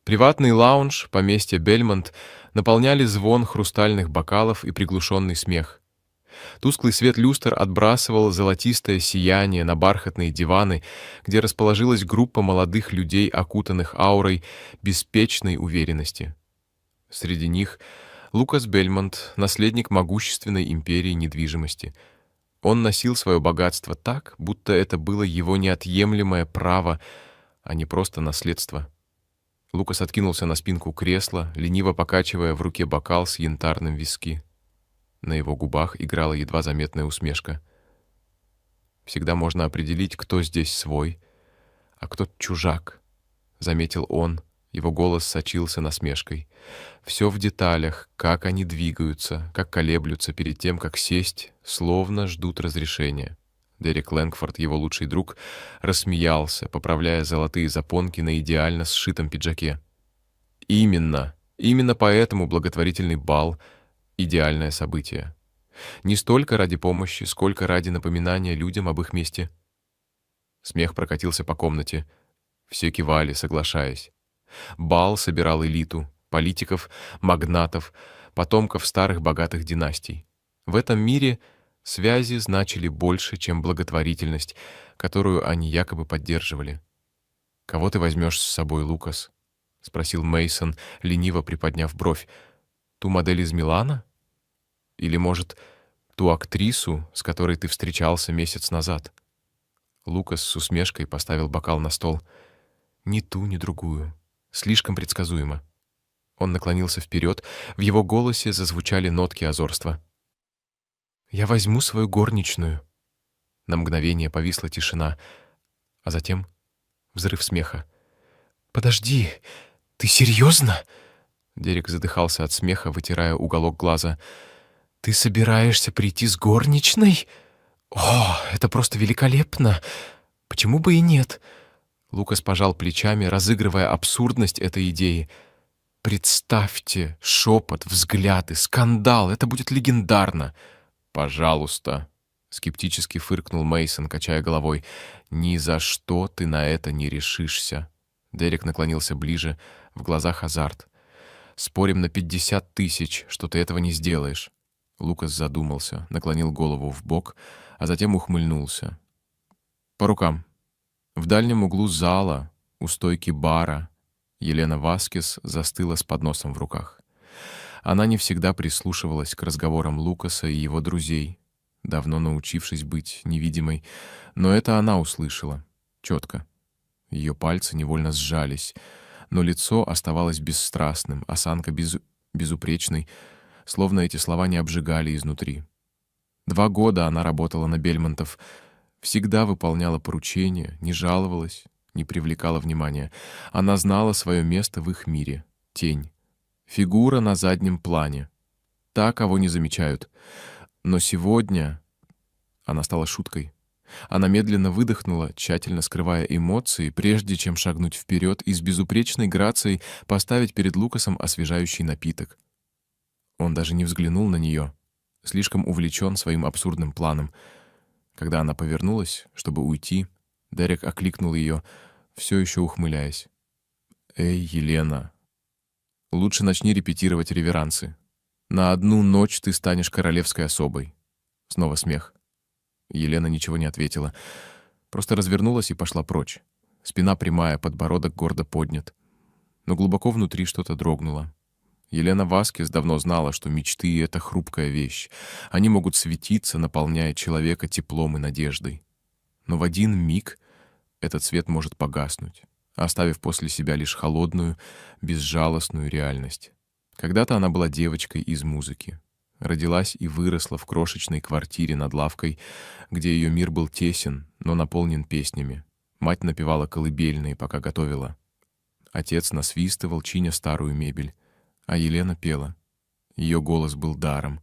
Приватный лаунж поместья Бельмонт наполняли звон хрустальных бокалов и приглушенный смех. Тусклый свет люстр отбрасывал золотистое сияние на бархатные диваны, где расположилась группа молодых людей, окутанных аурой беспечной уверенности. Среди них Лукас Бельмонт, наследник могущественной империи недвижимости. Он носил свое богатство так, будто это было его неотъемлемое право, а не просто наследство. Лукас откинулся на спинку кресла, лениво покачивая в руке бокал с янтарным виски. На его губах играла едва заметная усмешка. «Всегда можно определить, кто здесь свой, а кто чужак», — заметил он. Его голос сочился насмешкой. «Все в деталях, как они двигаются, как колеблются перед тем, как сесть, словно ждут разрешения». Дерек Лэнгфорд, его лучший друг, рассмеялся, поправляя золотые запонки на идеально сшитом пиджаке. Именно поэтому благотворительный бал — идеальное событие. Не столько ради помощи, сколько ради напоминания людям об их месте. Смех прокатился по комнате. Все кивали, соглашаясь. Бал собирал элиту, политиков, магнатов, потомков старых богатых династий. В этом мире связи значили больше, чем благотворительность, которую они якобы поддерживали. «Кого ты возьмешь с собой, Лукас?» — спросил Мейсон, лениво приподняв бровь. «Ту модель из Милана? Или, может, ту актрису, с которой ты встречался месяц назад?» Лукас с усмешкой поставил бокал на стол. «Ни ту, ни другую. Слишком предсказуемо». Он наклонился вперед, в его голосе зазвучали нотки озорства. «Я возьму свою горничную». На мгновение повисла тишина, а затем взрыв смеха. «Подожди, ты серьезно?» Дерек задыхался от смеха, вытирая уголок глаза. «Ты собираешься прийти с горничной? О, это просто великолепно! Почему бы и нет?» Лукас пожал плечами, разыгрывая абсурдность этой идеи. «Представьте, шепот, взгляды, скандал, это будет легендарно!» «Пожалуйста», — скептически фыркнул Мейсон, качая головой. «Ни за что ты на это не решишься». Дерек наклонился ближе, в глазах азарт. «Спорим на 50 000, что ты этого не сделаешь». Лукас задумался, наклонил голову вбок, а затем ухмыльнулся. «По рукам». В дальнем углу зала, у стойки бара, Елена Васкес застыла с подносом в руках. Она не всегда прислушивалась к разговорам Лукаса и его друзей, давно научившись быть невидимой, но это она услышала, четко. Ее пальцы невольно сжались, но лицо оставалось бесстрастным, осанка безупречной, словно эти слова не обжигали изнутри. 2 года она работала на Бельмонтов, всегда выполняла поручения, не жаловалась, не привлекала внимания. Она знала свое место в их мире — тень. Фигура на заднем плане. Та, кого не замечают. Но сегодня она стала шуткой. Она медленно выдохнула, тщательно скрывая эмоции, прежде чем шагнуть вперед и с безупречной грацией поставить перед Лукасом освежающий напиток. Он даже не взглянул на нее, слишком увлечен своим абсурдным планом. Когда она повернулась, чтобы уйти, Дерек окликнул ее, все еще ухмыляясь. «Эй, Елена, лучше начни репетировать реверансы. На 1 ночь ты станешь королевской особой». Снова смех. Елена ничего не ответила, просто развернулась и пошла прочь. Спина прямая, подбородок гордо поднят. Но глубоко внутри что-то дрогнуло. Елена Васкес давно знала, что мечты — это хрупкая вещь. Они могут светиться, наполняя человека теплом и надеждой. Но в один миг этот свет может погаснуть, оставив после себя лишь холодную, безжалостную реальность. Когда-то она была девочкой из музыки. Родилась и выросла в крошечной квартире над лавкой, где ее мир был тесен, но наполнен песнями. Мать напевала колыбельные, пока готовила. Отец насвистывал, чиня старую мебель. А Елена пела. Ее голос был даром.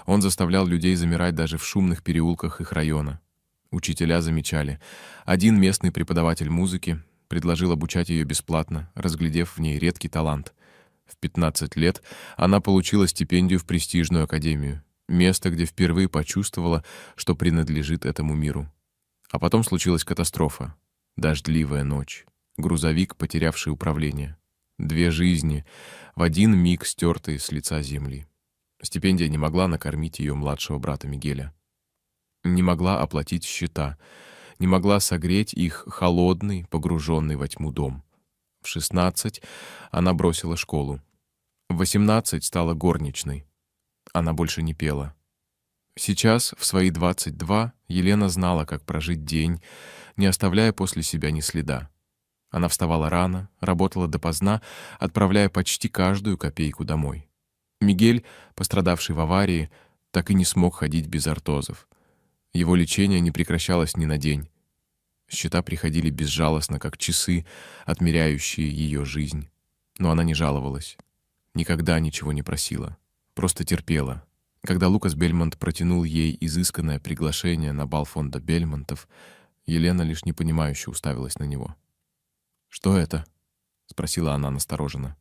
Он заставлял людей замирать даже в шумных переулках их района. Учителя замечали. Один местный преподаватель музыки предложил обучать ее бесплатно, разглядев в ней редкий талант. В 15 лет она получила стипендию в престижную академию, место, где впервые почувствовала, что принадлежит этому миру. А потом случилась катастрофа. Дождливая ночь. Грузовик, потерявший управление. 2 жизни, в один миг стертые с лица земли. Стипендия не могла накормить ее младшего брата Мигеля. Не могла оплатить счета, не могла согреть их холодный, погруженный во тьму дом. В 16 она бросила школу. В 18 стала горничной. Она больше не пела. Сейчас, в свои 22, Елена знала, как прожить день, не оставляя после себя ни следа. Она вставала рано, работала допоздна, отправляя почти каждую копейку домой. Мигель, пострадавший в аварии, так и не смог ходить без ортозов. Его лечение не прекращалось ни на день. Счета приходили безжалостно, как часы, отмеряющие ее жизнь. Но она не жаловалась. Никогда ничего не просила. Просто терпела. Когда Лукас Бельмонт протянул ей изысканное приглашение на бал фонда Бельмонтов, Елена лишь непонимающе уставилась на него. «Что это?» — спросила она настороженно.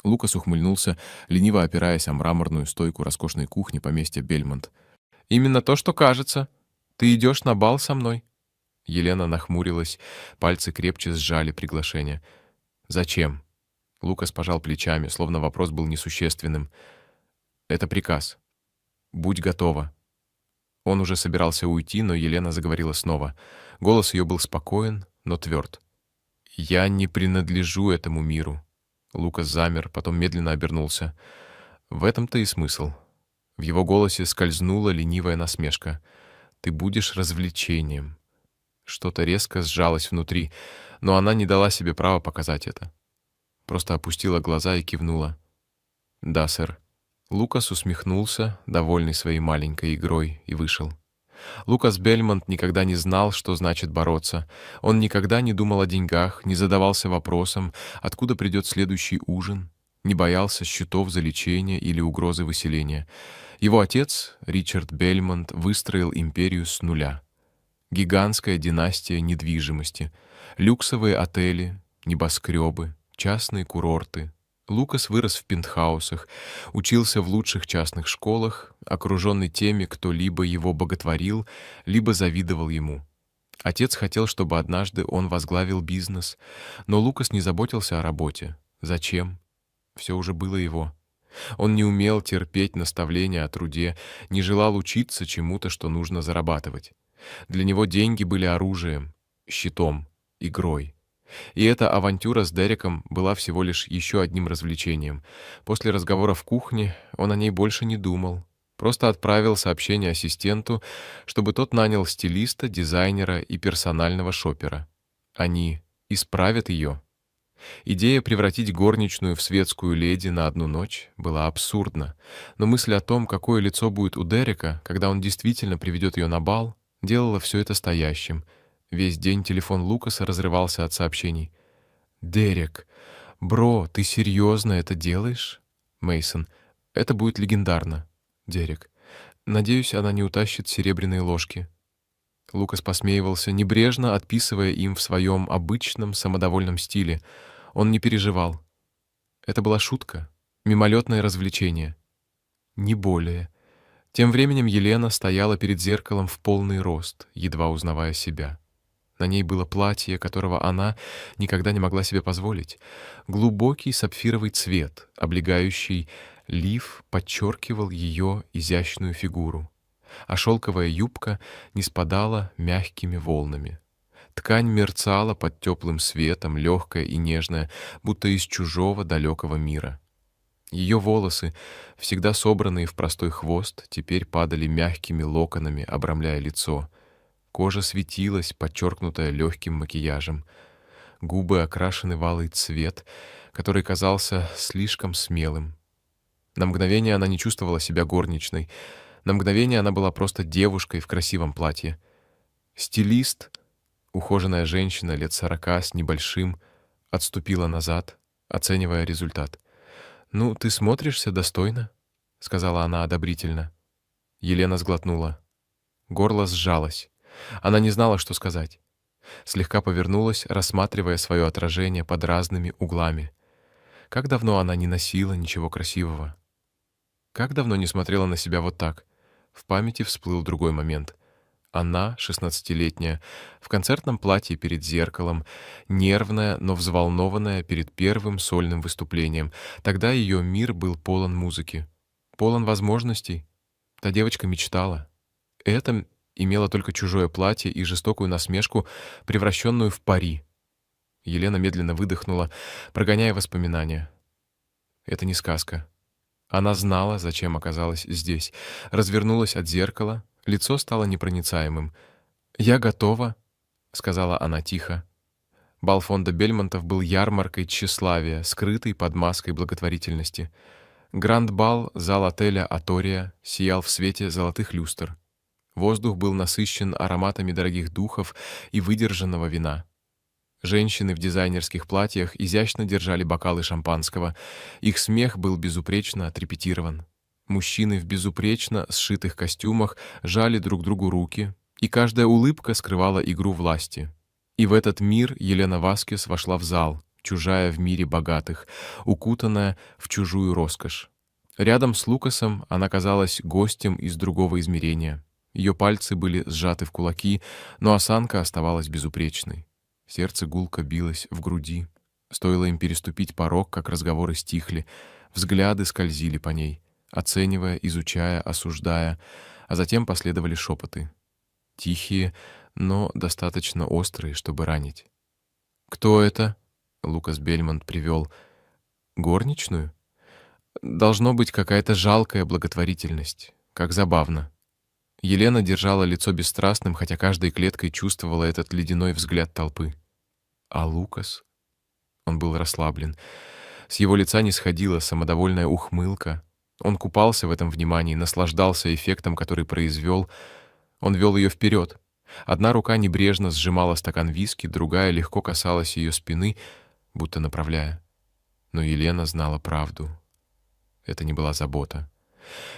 Лукас ухмыльнулся, лениво опираясь о мраморную стойку роскошной кухни поместья Бельмонт. «Именно то, что кажется. Ты идешь на бал со мной». Елена нахмурилась, пальцы крепче сжали приглашение. «Зачем?» Лукас пожал плечами, словно вопрос был несущественным. «Это приказ. Будь готова». Он уже собирался уйти, но Елена заговорила снова. Голос ее был спокоен, но тверд. «Я не принадлежу этому миру». Лукас замер, потом медленно обернулся. В этом-то и смысл. В его голосе скользнула ленивая насмешка. «Ты будешь развлечением». Что-то резко сжалось внутри, но она не дала себе права показать это. Просто опустила глаза и кивнула. «Да, сэр». Лукас усмехнулся, довольный своей маленькой игрой, и вышел. Лукас Бельмонт никогда не знал, что значит бороться. Он никогда не думал о деньгах, не задавался вопросом, откуда придет следующий ужин, не боялся счетов за лечение или угрозы выселения. Его отец, Ричард Бельмонт, выстроил империю с нуля. Гигантская династия недвижимости, люксовые отели, небоскребы, частные курорты. Лукас вырос в пентхаусах, учился в лучших частных школах, окруженный теми, кто либо его боготворил, либо завидовал ему. Отец хотел, чтобы однажды он возглавил бизнес, но Лукас не заботился о работе. Зачем? Все уже было его. Он не умел терпеть наставления о труде, не желал учиться чему-то, что нужно зарабатывать. Для него деньги были оружием, щитом, игрой. И эта авантюра с Дереком была всего лишь еще одним развлечением. После разговора в кухне он о ней больше не думал. Просто отправил сообщение ассистенту, чтобы тот нанял стилиста, дизайнера и персонального шопера. Они исправят ее. Идея превратить горничную в светскую леди на одну ночь была абсурдна, но мысль о том, какое лицо будет у Дерека, когда он действительно приведет ее на бал, делала все это стоящим. Весь день телефон Лукаса разрывался от сообщений. «Дерек, бро, ты серьезно это делаешь?» Мейсон. «Это будет легендарно». Дерек. «Надеюсь, она не утащит серебряные ложки». Лукас посмеивался, небрежно отписывая им в своем обычном самодовольном стиле. Он не переживал. Это была шутка, мимолетное развлечение. Не более. Тем временем Елена стояла перед зеркалом в полный рост, едва узнавая себя. На ней было платье, которого она никогда не могла себе позволить. Глубокий сапфировый цвет, облегающий лиф, подчеркивал ее изящную фигуру, а шелковая юбка не спадала мягкими волнами. Ткань мерцала под теплым светом, легкая и нежная, будто из чужого далекого мира. Ее волосы, всегда собранные в простой хвост, теперь падали мягкими локонами, обрамляя лицо. Кожа светилась, подчеркнутая легким макияжем. Губы окрашены в алый цвет, который казался слишком смелым. На мгновение она не чувствовала себя горничной. На мгновение она была просто девушкой в красивом платье. Стилист, ухоженная женщина лет 40 с небольшим, отступила назад, оценивая результат. «Ну, ты смотришься достойно», — сказала она одобрительно. Елена сглотнула. Горло сжалось. Она не знала, что сказать. Слегка повернулась, рассматривая свое отражение под разными углами. Как давно она не носила ничего красивого. Как давно не смотрела на себя вот так. В памяти всплыл другой момент. Она, 16-летняя, в концертном платье перед зеркалом, нервная, но взволнованная перед первым сольным выступлением. Тогда ее мир был полон музыки, полон возможностей. Та девочка мечтала. Это имело только чужое платье и жестокую насмешку, превращенную в пари. Елена медленно выдохнула, прогоняя воспоминания. Это не сказка. Она знала, зачем оказалась здесь. Развернулась от зеркала, лицо стало непроницаемым. «Я готова», — сказала она тихо. Бал фонда Бельмонтов был ярмаркой тщеславия, скрытой под маской благотворительности. Гранд-бал, зал отеля «Атория» сиял в свете золотых люстр. Воздух был насыщен ароматами дорогих духов и выдержанного вина. Женщины в дизайнерских платьях изящно держали бокалы шампанского. Их смех был безупречно отрепетирован. Мужчины в безупречно сшитых костюмах жали друг другу руки, и каждая улыбка скрывала игру власти. И в этот мир Елена Васкес вошла в зал, чужая в мире богатых, укутанная в чужую роскошь. Рядом с Лукасом она казалась гостем из другого измерения. Ее пальцы были сжаты в кулаки, но осанка оставалась безупречной. Сердце гулко билось в груди. Стоило им переступить порог, как разговоры стихли, взгляды скользили по ней, оценивая, изучая, осуждая, а затем последовали шепоты. Тихие, но достаточно острые, чтобы ранить. «Кто это?» — Лукас Бельмонт привел. «Горничную? Должно быть какая-то жалкая благотворительность. Как забавно». Елена держала лицо бесстрастным, хотя каждой клеткой чувствовала этот ледяной взгляд толпы. А Лукас? Он был расслаблен. С его лица не сходила самодовольная ухмылка. Он купался в этом внимании, наслаждался эффектом, который произвел. Он вел ее вперед. Одна рука небрежно сжимала стакан виски, другая легко касалась ее спины, будто направляя. Но Елена знала правду. Это не была забота.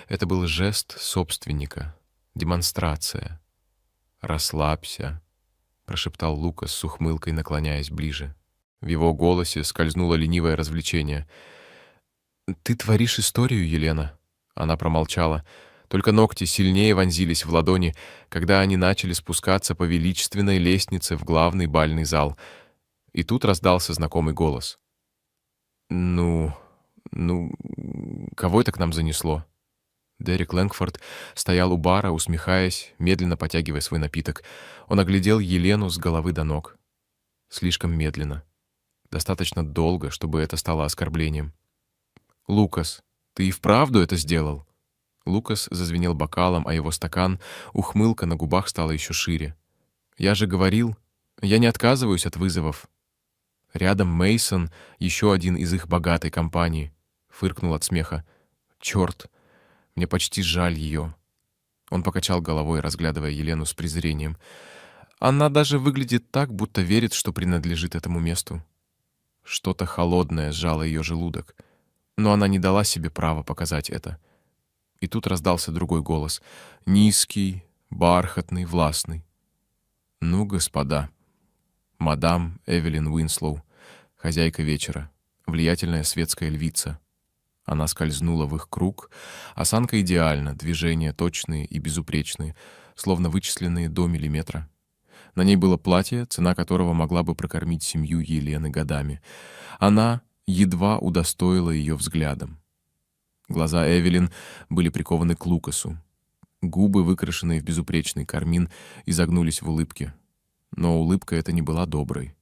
Это был жест собственника. Демонстрация. «Расслабься», — прошептал Лукас с ухмылкой, наклоняясь ближе. В его голосе скользнуло ленивое развлечение. «Ты творишь историю, Елена?» Она промолчала. Только ногти сильнее вонзились в ладони, когда они начали спускаться по величественной лестнице в главный бальный зал. И тут раздался знакомый голос. «Ну, кого это к нам занесло?» Дерек Лэнгфорд стоял у бара, усмехаясь, медленно потягивая свой напиток. Он оглядел Елену с головы до ног. Слишком медленно. Достаточно долго, чтобы это стало оскорблением. «Лукас, ты и вправду это сделал?» Лукас зазвенел бокалом, а его стакан, ухмылка на губах стала еще шире. «Я же говорил, я не отказываюсь от вызовов». Рядом Мейсон, еще один из их богатой компании, фыркнул от смеха. «Черт! Мне почти жаль ее». Он покачал головой, разглядывая Елену с презрением. Она даже выглядит так, будто верит, что принадлежит этому месту. Что-то холодное сжало ее желудок, но она не дала себе права показать это. И тут раздался другой голос, низкий, бархатный, властный. «Ну, господа, мадам Эвелин Уинслоу, хозяйка вечера, влиятельная светская львица». Она скользнула в их круг. Осанка идеальна, движения точные и безупречные, словно вычисленные до миллиметра. На ней было платье, цена которого могла бы прокормить семью Елены годами. Она едва удостоила ее взглядом. Глаза Эвелин были прикованы к Лукасу. Губы, выкрашенные в безупречный кармин, изогнулись в улыбке. Но улыбка эта не была доброй.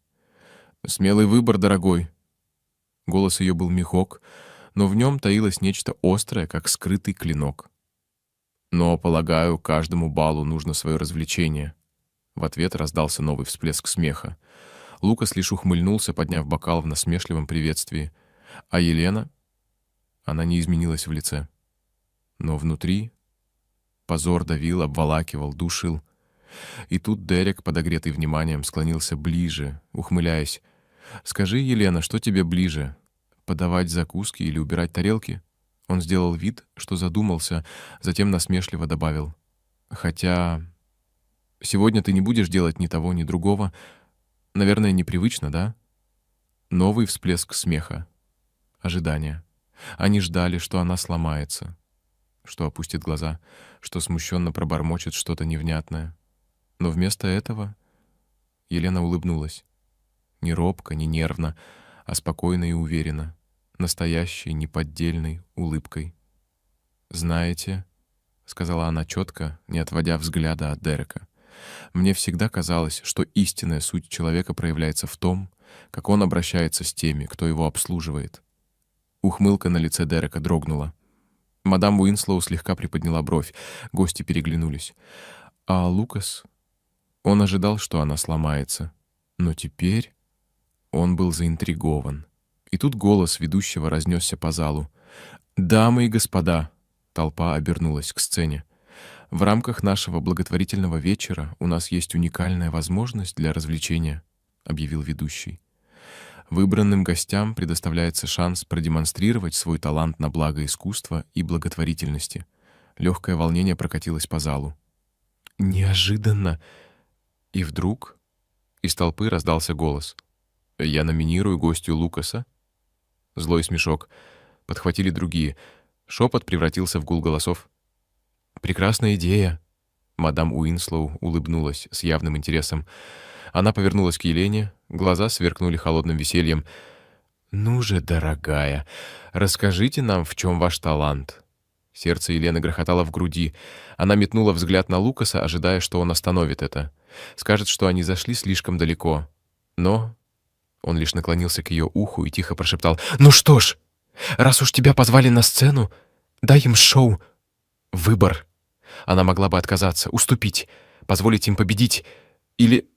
«Смелый выбор, дорогой!» Голос ее был мягок, но в нем таилось нечто острое, как скрытый клинок. «Но, полагаю, каждому балу нужно свое развлечение». В ответ раздался новый всплеск смеха. Лукас лишь ухмыльнулся, подняв бокал в насмешливом приветствии. А Елена? Она не изменилась в лице. Но внутри позор давил, обволакивал, душил. И тут Дерек, подогретый вниманием, склонился ближе, ухмыляясь. «Скажи, Елена, что тебе ближе? Подавать закуски или убирать тарелки?» Он сделал вид, что задумался, затем насмешливо добавил. «Хотя сегодня ты не будешь делать ни того, ни другого. Наверное, непривычно, да?» Новый всплеск смеха. Ожидание. Они ждали, что она сломается, что опустит глаза, что смущенно пробормочет что-то невнятное. Но вместо этого Елена улыбнулась. Не робко, не нервно, а спокойно и уверенно, настоящей, неподдельной улыбкой. «Знаете», — сказала она четко, не отводя взгляда от Дерека, «мне всегда казалось, что истинная суть человека проявляется в том, как он обращается с теми, кто его обслуживает». Ухмылка на лице Дерека дрогнула. Мадам Уинслоу слегка приподняла бровь, гости переглянулись. А Лукас? Он ожидал, что она сломается. Но теперь он был заинтригован. И тут голос ведущего разнесся по залу. «Дамы и господа!» Толпа обернулась к сцене. «В рамках нашего благотворительного вечера у нас есть уникальная возможность для развлечения», — объявил ведущий. «Выбранным гостям предоставляется шанс продемонстрировать свой талант на благо искусства и благотворительности». Легкое волнение прокатилось по залу. «Неожиданно!» И вдруг из толпы раздался голос. «Я номинирую гостью Лукаса». Злой смешок. Подхватили другие. Шепот превратился в гул голосов. «Прекрасная идея!» Мадам Уинслоу улыбнулась с явным интересом. Она повернулась к Елене, глаза сверкнули холодным весельем. «Ну же, дорогая, расскажите нам, в чем ваш талант». Сердце Елены грохотало в груди. Она метнула взгляд на Лукаса, ожидая, что он остановит это. Скажет, что они зашли слишком далеко. Но он лишь наклонился к ее уху и тихо прошептал: «Ну что ж, раз уж тебя позвали на сцену, дай им шоу. Выбор». Она могла бы отказаться, уступить, позволить им победить. Или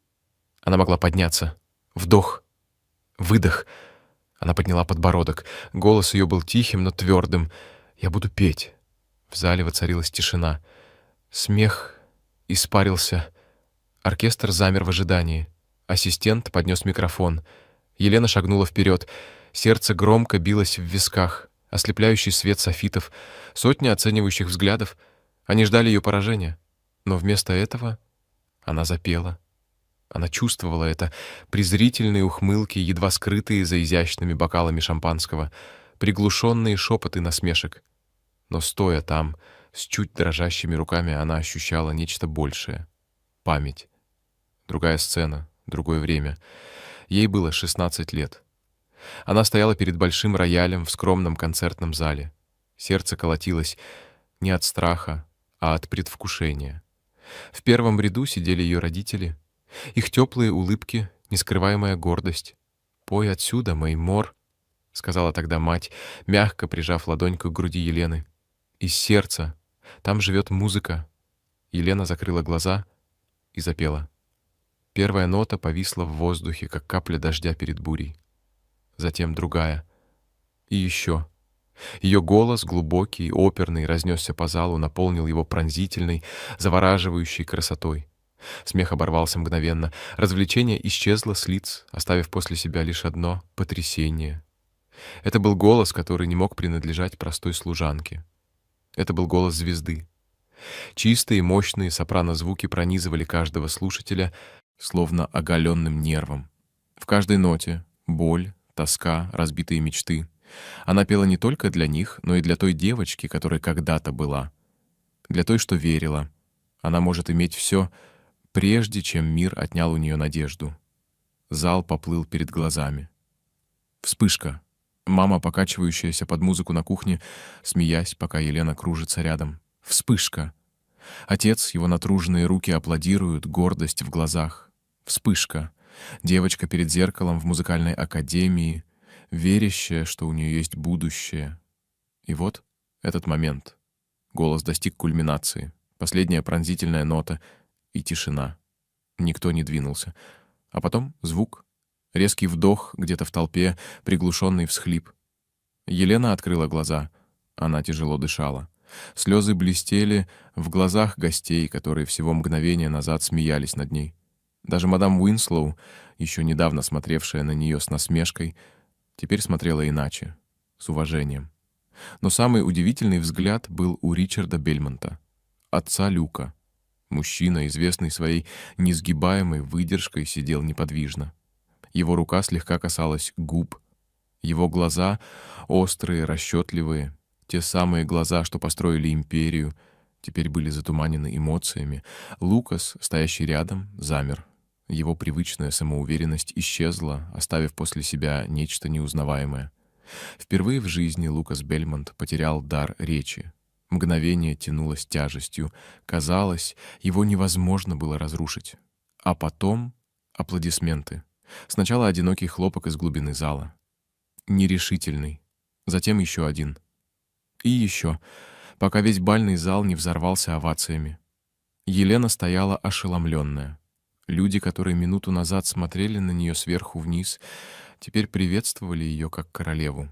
она могла подняться. Вдох, выдох. Она подняла подбородок. Голос ее был тихим, но твердым. «Я буду петь». В зале воцарилась тишина. Смех испарился. Оркестр замер в ожидании. Ассистент поднес микрофон. Елена шагнула вперед. Сердце громко билось в висках. Ослепляющий свет софитов. Сотни оценивающих взглядов. Они ждали ее поражения. Но вместо этого она запела. Она чувствовала это. Презрительные ухмылки, едва скрытые за изящными бокалами шампанского. Приглушенные шепоты насмешек. Но стоя там, с чуть дрожащими руками, она ощущала нечто большее. Память. Другая сцена, другое время. Ей было 16 лет. Она стояла перед большим роялем в скромном концертном зале. Сердце колотилось не от страха, а от предвкушения. В первом ряду сидели ее родители. Их теплые улыбки, нескрываемая гордость. «Пой отсюда, Мэймор», — сказала тогда мать, мягко прижав ладонь к груди Елены. «Из сердца. Там живет музыка». Елена закрыла глаза и запела. Первая нота повисла в воздухе, как капля дождя перед бурей. Затем другая. И еще. Ее голос, глубокий, оперный, разнесся по залу, наполнил его пронзительной, завораживающей красотой. Смех оборвался мгновенно. Развлечение исчезло с лиц, оставив после себя лишь одно — потрясение. Это был голос, который не мог принадлежать простой служанке. Это был голос звезды. Чистые, мощные сопрано-звуки пронизывали каждого слушателя, словно оголенным нервом. В каждой ноте — боль, тоска, разбитые мечты. Она пела не только для них, но и для той девочки, которая когда-то была. Для той, что верила. Она может иметь все, прежде чем мир отнял у нее надежду. Зал поплыл перед глазами. Вспышка. Мама, покачивающаяся под музыку на кухне, смеясь, пока Елена кружится рядом. Вспышка. Отец, его натруженные руки аплодируют, гордость в глазах. Вспышка. Девочка перед зеркалом в музыкальной академии, верящая, что у нее есть будущее. И вот этот момент. Голос достиг кульминации. Последняя пронзительная нота и тишина. Никто не двинулся. А потом звук. Резкий вдох где-то в толпе, приглушенный всхлип. Елена открыла глаза. Она тяжело дышала. Слезы блестели в глазах гостей, которые всего мгновение назад смеялись над ней. Даже мадам Уинслоу, еще недавно смотревшая на нее с насмешкой, теперь смотрела иначе, с уважением. Но самый удивительный взгляд был у Ричарда Бельмонта, отца Люка. Мужчина, известный своей несгибаемой выдержкой, сидел неподвижно. Его рука слегка касалась губ. Его глаза, острые, расчетливые, те самые глаза, что построили империю, теперь были затуманены эмоциями. Лукас, стоящий рядом, замер. Его привычная самоуверенность исчезла, оставив после себя нечто неузнаваемое. Впервые в жизни Лукас Бельмонт потерял дар речи. Мгновение тянулось тяжестью. Казалось, его невозможно было разрушить. А потом аплодисменты. Сначала одинокий хлопок из глубины зала. Нерешительный. Затем еще один. И еще, пока весь бальный зал не взорвался овациями. Елена стояла ошеломленная. Люди, которые минуту назад смотрели на нее сверху вниз, теперь приветствовали ее как королеву.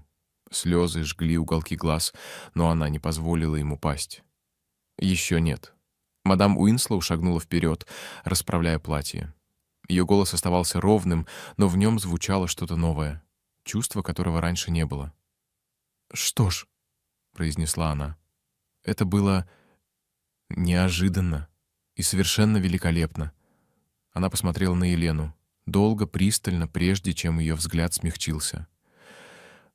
Слезы жгли уголки глаз, но она не позволила им упасть. Еще нет. Мадам Уинслоу шагнула вперед, расправляя платье. Ее голос оставался ровным, но в нем звучало что-то новое, чувство которого раньше не было. «Что ж», — произнесла она, — «это было неожиданно и совершенно великолепно». Она посмотрела на Елену, долго, пристально, прежде чем ее взгляд смягчился.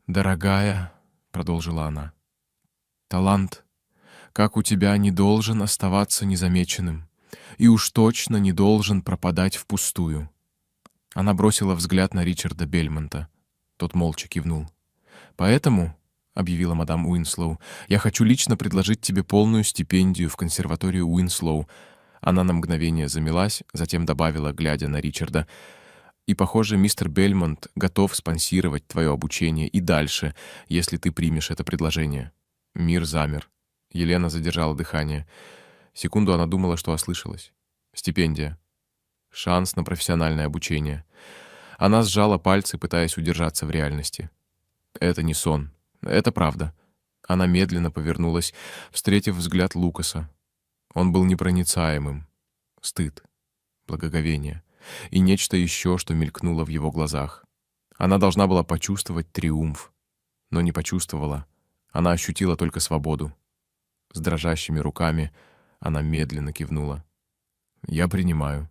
«Дорогая», — продолжила она, — «талант, как у тебя, не должен оставаться незамеченным и уж точно не должен пропадать впустую». Она бросила взгляд на Ричарда Бельмонта. Тот молча кивнул. «Поэтому», — объявила мадам Уинслоу, — «я хочу лично предложить тебе полную стипендию в консерваторию Уинслоу». Она на мгновение замялась, затем добавила, глядя на Ричарда: «И, похоже, мистер Бельмонт готов спонсировать твое обучение и дальше, если ты примешь это предложение». Мир замер. Елена задержала дыхание. Секунду она думала, что ослышалась. Стипендия. Шанс на профессиональное обучение. Она сжала пальцы, пытаясь удержаться в реальности. Это не сон. Это правда. Она медленно повернулась, встретив взгляд Лукаса. Он был непроницаемым. Стыд, благоговение и нечто еще, что мелькнуло в его глазах. Она должна была почувствовать триумф, но не почувствовала. Она ощутила только свободу. С дрожащими руками она медленно кивнула. «Я принимаю».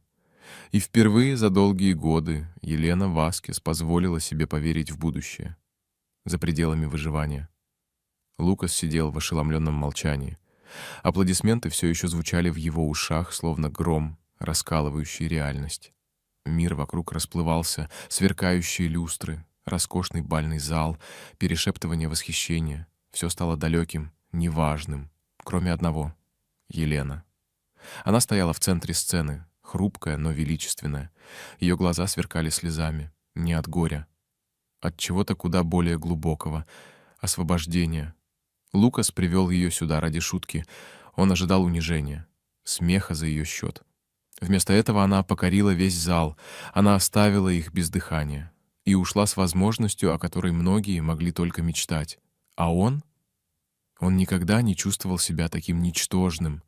И впервые за долгие годы Елена Васкес позволила себе поверить в будущее. За пределами выживания. Лукас сидел в ошеломленном молчании. Аплодисменты все еще звучали в его ушах, словно гром, раскалывающий реальность. Мир вокруг расплывался, сверкающие люстры, роскошный бальный зал, перешептывание восхищения. Все стало далеким, неважным, кроме одного — Елена. Она стояла в центре сцены, хрупкая, но величественная. Ее глаза сверкали слезами, не от горя, от чего-то куда более глубокого — освобождения. Лукас привел ее сюда ради шутки. Он ожидал унижения, смеха за ее счет. Вместо этого она покорила весь зал, она оставила их без дыхания и ушла с возможностью, о которой многие могли только мечтать. А он? Он никогда не чувствовал себя таким ничтожным.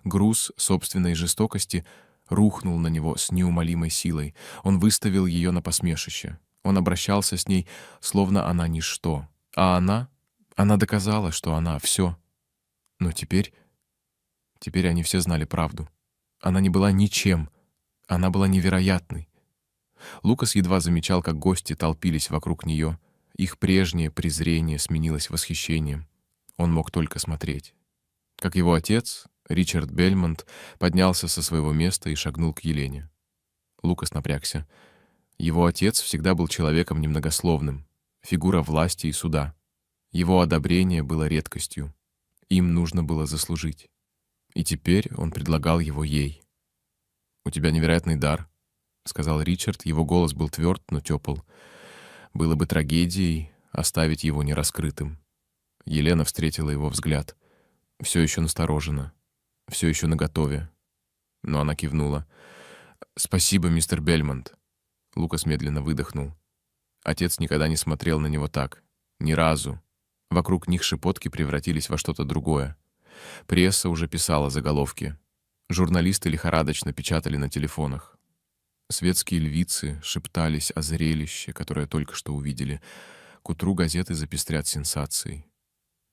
Груз собственной жестокости рухнул на него с неумолимой силой. Он выставил ее на посмешище. Он обращался с ней, словно она ничто. А она доказала, что она все. Но теперь они все знали правду. Она не была ничем. Она была невероятной. Лукас едва замечал, как гости толпились вокруг нее. Их прежнее презрение сменилось восхищением. Он мог только смотреть. Как его отец, Ричард Бельмонт, поднялся со своего места и шагнул к Елене. Лукас напрягся. Его отец всегда был человеком немногословным, фигура власти и суда. Его одобрение было редкостью. Им нужно было заслужить. И теперь он предлагал его ей. «У тебя невероятный дар», — сказал Ричард. Его голос был тверд, но тепл. Было бы трагедией оставить его нераскрытым. Елена встретила его взгляд. Все еще настороженно, все еще наготове. Но она кивнула. «Спасибо, мистер Бельмонт». Лукас медленно выдохнул. Отец никогда не смотрел на него так. Ни разу. Вокруг них шепотки превратились во что-то другое. Пресса уже писала заголовки. Журналисты лихорадочно печатали на телефонах. Светские львицы шептались о зрелище, которое только что увидели. К утру газеты запестрят сенсацией.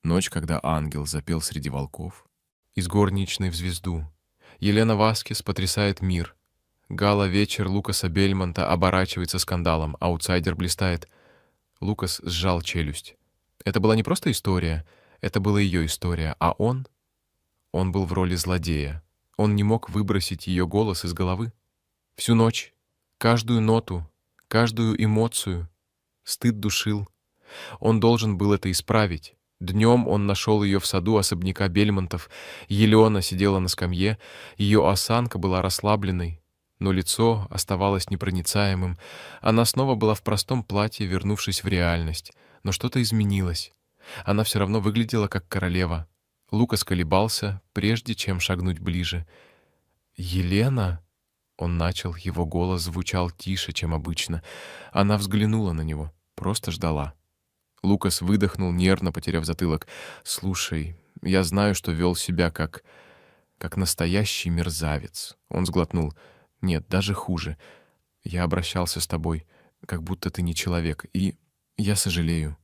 Ночь, когда ангел запел среди волков. Из горничной в звезду. Елена Васкес потрясает мир. Гала-вечер Лукаса Бельмонта оборачивается скандалом. Аутсайдер блистает. Лукас сжал челюсть. Это была не просто история, это была ее история, а он Он был в роли злодея. Он не мог выбросить ее голос из головы. Всю ночь, каждую ноту, каждую эмоцию стыд душил. Он должен был это исправить. Днем он нашел ее в саду особняка Бельмонтов. Елена сидела на скамье, ее осанка была расслабленной, но лицо оставалось непроницаемым. Она снова была в простом платье, вернувшись в реальность. Но что-то изменилось. Она все равно выглядела как королева. Лукас колебался, прежде чем шагнуть ближе. «Елена?» Он начал, его голос звучал тише, чем обычно. Она взглянула на него, просто ждала. Лукас выдохнул, нервно потеряв затылок. «Слушай, я знаю, что вел себя как настоящий мерзавец». Он сглотнул. «Нет, даже хуже. Я обращался с тобой, как будто ты не человек, и я сожалею».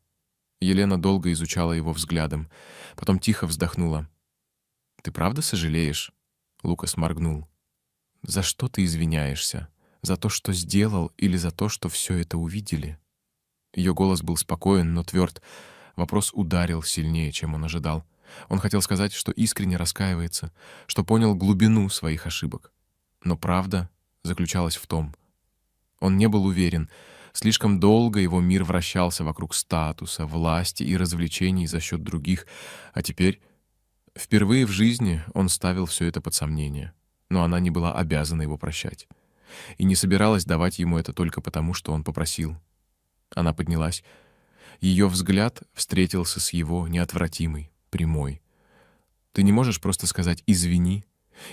Елена долго изучала его взглядом, потом тихо вздохнула. «Ты правда сожалеешь?» Лукас моргнул. «За что ты извиняешься? За то, что сделал, или за то, что все это увидели?» Ее голос был спокоен, но тверд. Вопрос ударил сильнее, чем он ожидал. Он хотел сказать, что искренне раскаивается, что понял глубину своих ошибок. Но правда заключалась в том. Он не был уверен. Слишком долго его мир вращался вокруг статуса, власти и развлечений за счет других, а теперь, впервые в жизни, он ставил все это под сомнение. Но она не была обязана его прощать. И не собиралась давать ему это только потому, что он попросил. Она поднялась. Ее взгляд встретился с его неотвратимый, прямой. «Ты не можешь просто сказать «извини»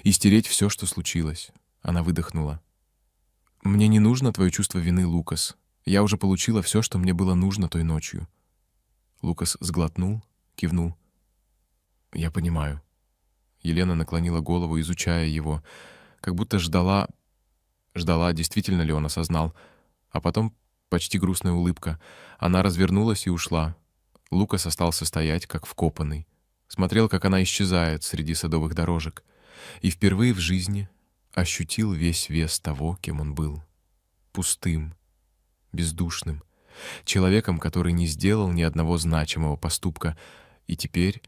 и стереть все, что случилось?» Она выдохнула. «Мне не нужно твое чувство вины, Лукас. Я уже получила все, что мне было нужно той ночью». Лукас сглотнул, кивнул. «Я понимаю». Елена наклонила голову, изучая его, как будто ждала, действительно ли он осознал, а потом почти грустная улыбка. Она развернулась и ушла. Лукас остался стоять, как вкопанный. Смотрел, как она исчезает среди садовых дорожек. И впервые в жизни ощутил весь вес того, кем он был. Пустым, бездушным. Человеком, который не сделал ни одного значимого поступка. И теперь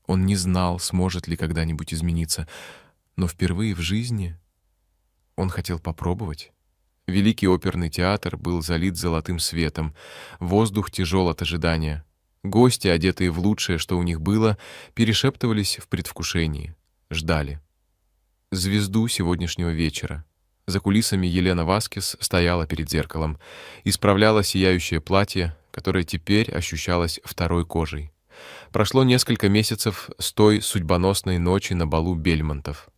он не знал, сможет ли когда-нибудь измениться. Но впервые в жизни он хотел попробовать. Великий оперный театр был залит золотым светом. Воздух тяжел от ожидания. Гости, одетые в лучшее, что у них было, перешептывались в предвкушении. Ждали. Звезду сегодняшнего вечера. За кулисами Елена Васкес стояла перед зеркалом. Исправляла сияющее платье, которое теперь ощущалось второй кожей. Прошло несколько месяцев с той судьбоносной ночи на балу Бельмонтов.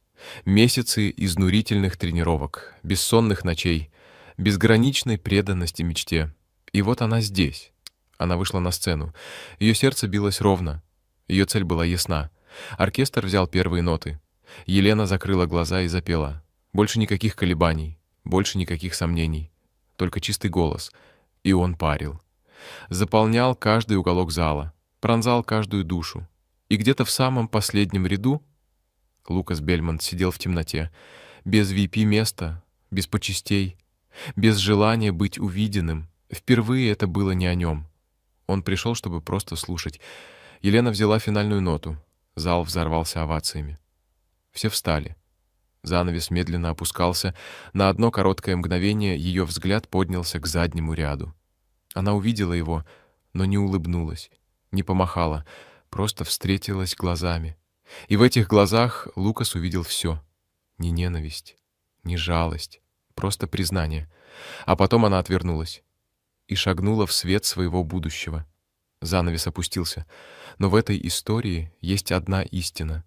Месяцы изнурительных тренировок, бессонных ночей, безграничной преданности мечте. И вот она здесь. Она вышла на сцену. Ее сердце билось ровно. Ее цель была ясна. Оркестр взял первые ноты. Елена закрыла глаза и запела. Больше никаких колебаний, больше никаких сомнений. Только чистый голос. И он парил. Заполнял каждый уголок зала, пронзал каждую душу. И где-то в самом последнем ряду Лукас Бельмонт сидел в темноте, без VIP-места, без почестей, без желания быть увиденным. Впервые это было не о нем. Он пришел, чтобы просто слушать. Елена взяла финальную ноту. Зал взорвался овациями. Все встали. Занавес медленно опускался. На одно короткое мгновение ее взгляд поднялся к заднему ряду. Она увидела его, но не улыбнулась, не помахала, просто встретилась глазами. И в этих глазах Лукас увидел все. Ни ненависть, ни жалость, просто признание. А потом она отвернулась и шагнула в свет своего будущего. Занавес опустился. Но в этой истории есть одна истина.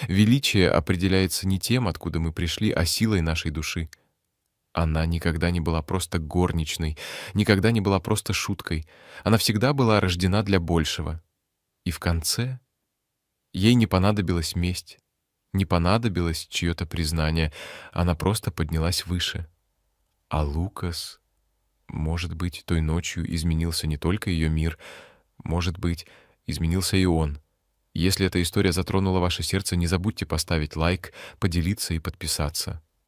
Величие определяется не тем, откуда мы пришли, а силой нашей души. Она никогда не была просто горничной, никогда не была просто шуткой. Она всегда была рождена для большего. И в конце ей не понадобилась месть, не понадобилось чье-то признание. Она просто поднялась выше. А Лукас, может быть, той ночью изменился не только ее мир, может быть, изменился и он. Если эта история затронула ваше сердце, не забудьте поставить лайк, поделиться и подписаться.